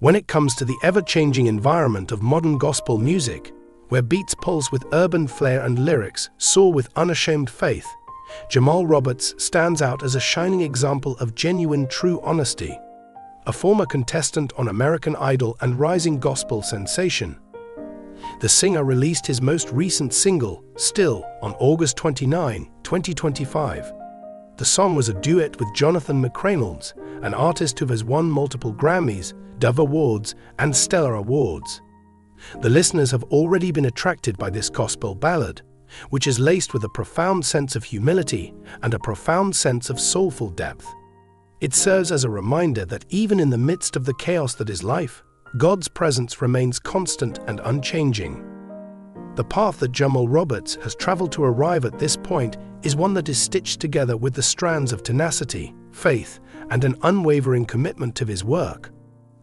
When it comes to the ever-changing environment of modern gospel music, where beats pulse with urban flair and lyrics soar with unashamed faith, Jamal Roberts stands out as a shining example of genuine true honesty. A former contestant on American Idol and rising gospel sensation, the singer released his most recent single, Still, on August 29, 2025. The song was a duet with Jonathan McReynolds, an artist who has won multiple Grammys, Dove Awards, and Stellar Awards. The listeners have already been attracted by this gospel ballad, which is laced with a profound sense of humility and a profound sense of soulful depth. It serves as a reminder that even in the midst of the chaos that is life, God's presence remains constant and unchanging. The path that Jamal Roberts has traveled to arrive at this point is one that is stitched together with the strands of tenacity, faith, and an unwavering commitment to his work.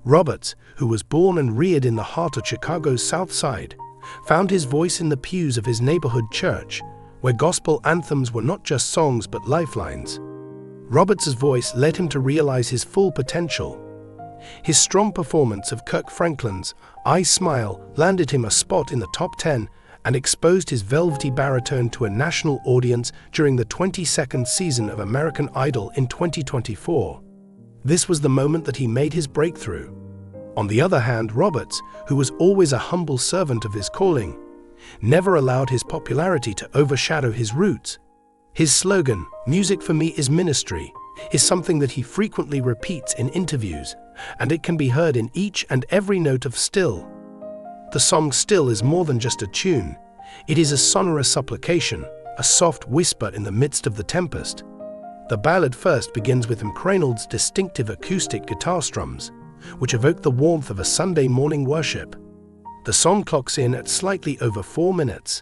Roberts, who was born and reared in the heart of Chicago's South Side, found his voice in the pews of his neighborhood church, where gospel anthems were not just songs but lifelines. Roberts' voice led him to realize his full potential. His strong performance of Kirk Franklin's I Smile landed him a spot in the top 10 and exposed his velvety baritone to a national audience during the 22nd season of American Idol in 2024. This was the moment that he made his breakthrough. On the other hand, Roberts, who was always a humble servant of his calling, never allowed his popularity to overshadow his roots. His slogan, "Music for me is ministry," is something that he frequently repeats in interviews, and it can be heard in each and every note of Still. The song Still is more than just a tune. It is a sonorous supplication, a soft whisper in the midst of the tempest. The ballad first begins with McReynolds' distinctive acoustic guitar strums, which evoke the warmth of a Sunday morning worship. The song clocks in at slightly over 4 minutes.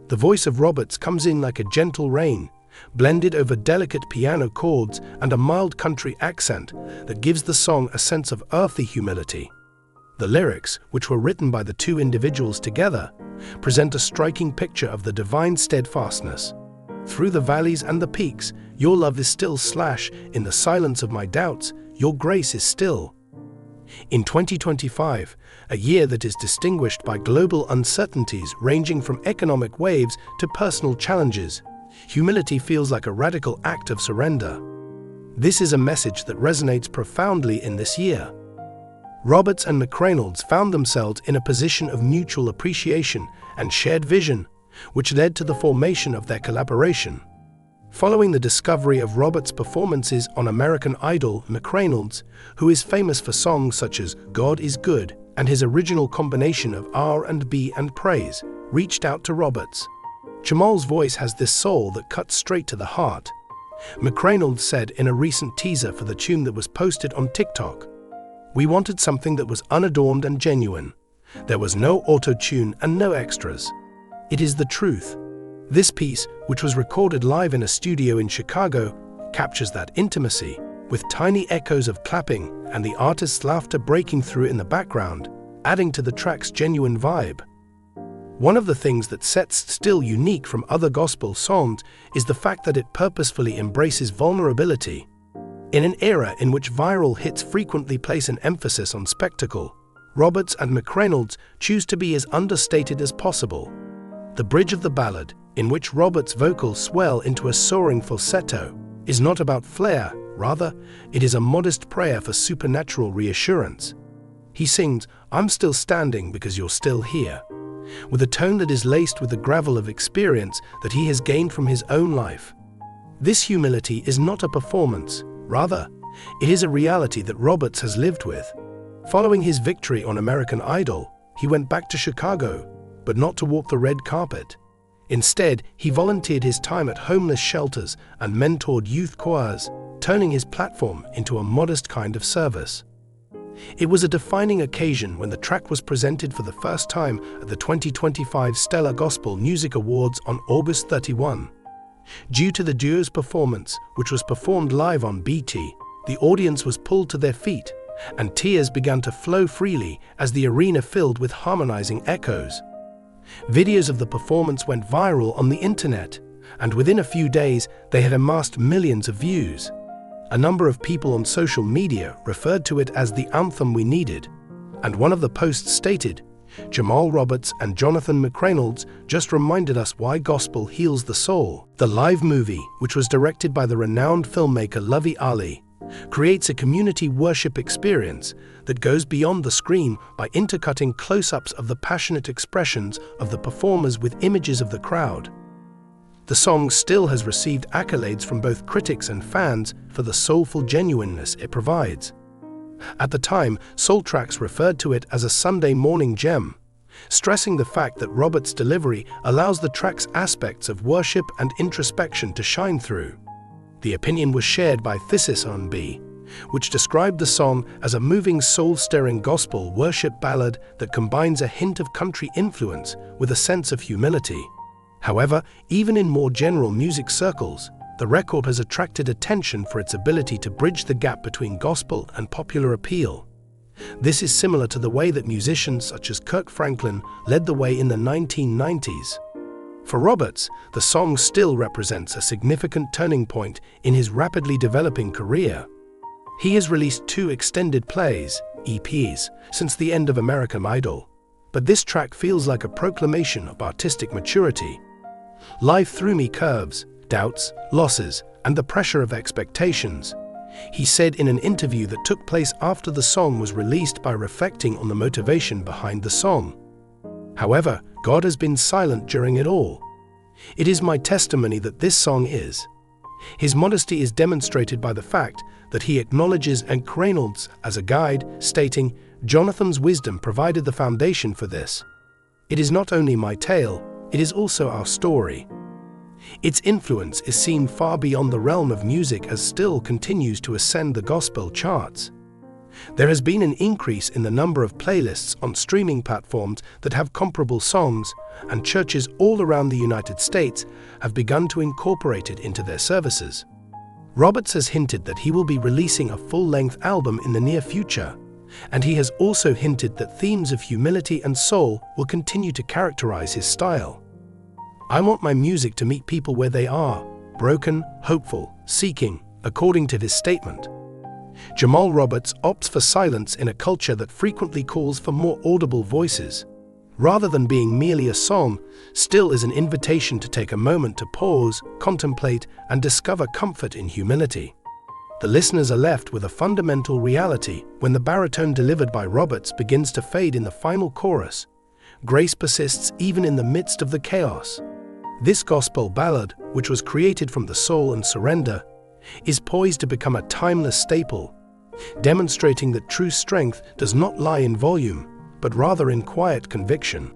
The voice of Roberts comes in like a gentle rain, blended over delicate piano chords and a mild country accent that gives the song a sense of earthy humility. The lyrics, which were written by the two individuals together, present a striking picture of the divine steadfastness. Through the valleys and the peaks, your love is still / in the silence of my doubts, your grace is still. In 2025, a year that is distinguished by global uncertainties ranging from economic waves to personal challenges, humility feels like a radical act of surrender. This is a message that resonates profoundly in this year. Roberts and McReynolds found themselves in a position of mutual appreciation and shared vision, which led to the formation of their collaboration. Following the discovery of Roberts' performances on American Idol, McReynolds, who is famous for songs such as God is Good and his original combination of R&B and praise, reached out to Roberts. Jamal's voice has this soul that cuts straight to the heart. McReynolds said in a recent teaser for the tune that was posted on TikTok, "We wanted something that was unadorned and genuine. There was no auto-tune and no extras. It is the truth." This piece, which was recorded live in a studio in Chicago, captures that intimacy, with tiny echoes of clapping and the artist's laughter breaking through in the background, adding to the track's genuine vibe. One of the things that sets Still unique from other gospel songs is the fact that it purposefully embraces vulnerability. In an era in which viral hits frequently place an emphasis on spectacle, Roberts and McReynolds choose to be as understated as possible. The bridge of the ballad, in which Roberts' vocals swell into a soaring falsetto, is not about flair, rather, it is a modest prayer for supernatural reassurance. He sings, "I'm still standing because you're still here," with a tone that is laced with the gravel of experience that he has gained from his own life. This humility is not a performance, rather, it is a reality that Roberts has lived with. Following his victory on American Idol, he went back to Chicago, but not to walk the red carpet. Instead, he volunteered his time at homeless shelters and mentored youth choirs, turning his platform into a modest kind of service. It was a defining occasion when the track was presented for the first time at the 2025 Stellar Gospel Music Awards on August 31. Due to the duo's performance, which was performed live on BT, the audience was pulled to their feet, and tears began to flow freely as the arena filled with harmonizing echoes. Videos of the performance went viral on the internet, and within a few days they had amassed millions of views. A number of people on social media referred to it as the anthem we needed, And one of the posts stated, "Jamal Roberts and Jonathan McReynolds just reminded us why gospel heals the soul." The live movie, which was directed by the renowned filmmaker Lovey Ali, creates a community worship experience that goes beyond the screen by intercutting close-ups of the passionate expressions of the performers with images of the crowd. The song still has received accolades from both critics and fans for the soulful genuineness it provides. At the time, Soul Tracks referred to it as a Sunday morning gem, stressing the fact that Roberts' delivery allows the track's aspects of worship and introspection to shine through. The opinion was shared by Thesis on B, which described the song as a moving soul-stirring gospel worship ballad that combines a hint of country influence with a sense of humility. However, even in more general music circles, the record has attracted attention for its ability to bridge the gap between gospel and popular appeal. This is similar to the way that musicians such as Kirk Franklin led the way in the 1990s. For Roberts, the song still represents a significant turning point in his rapidly developing career. He has released 2 extended plays, EPs, since the end of American Idol, but this track feels like a proclamation of artistic maturity. "Life threw me curves, doubts, losses, and the pressure of expectations," he said in an interview that took place after the song was released, by reflecting on the motivation behind the song. "However, God has been silent during it all. It is my testimony that this song is." His modesty is demonstrated by the fact that he acknowledges McReynolds as a guide, stating, "Jonathan's wisdom provided the foundation for this. It is not only my tale, it is also our story." Its influence is seen far beyond the realm of music, as still continues to ascend the gospel charts. There has been an increase in the number of playlists on streaming platforms that have comparable songs, and churches all around the United States have begun to incorporate it into their services. Roberts has hinted that he will be releasing a full-length album in the near future, and he has also hinted that themes of humility and soul will continue to characterize his style. "I want my music to meet people where they are, broken, hopeful, seeking," according to his statement. Jamal Roberts opts for silence in a culture that frequently calls for more audible voices. Rather than being merely a song, Still is an invitation to take a moment to pause, contemplate, and discover comfort in humility. The listeners are left with a fundamental reality when the baritone delivered by Roberts begins to fade in the final chorus. Grace persists even in the midst of the chaos. This gospel ballad, which was created from the soul and surrender, is poised to become a timeless staple, demonstrating that true strength does not lie in volume, but rather in quiet conviction.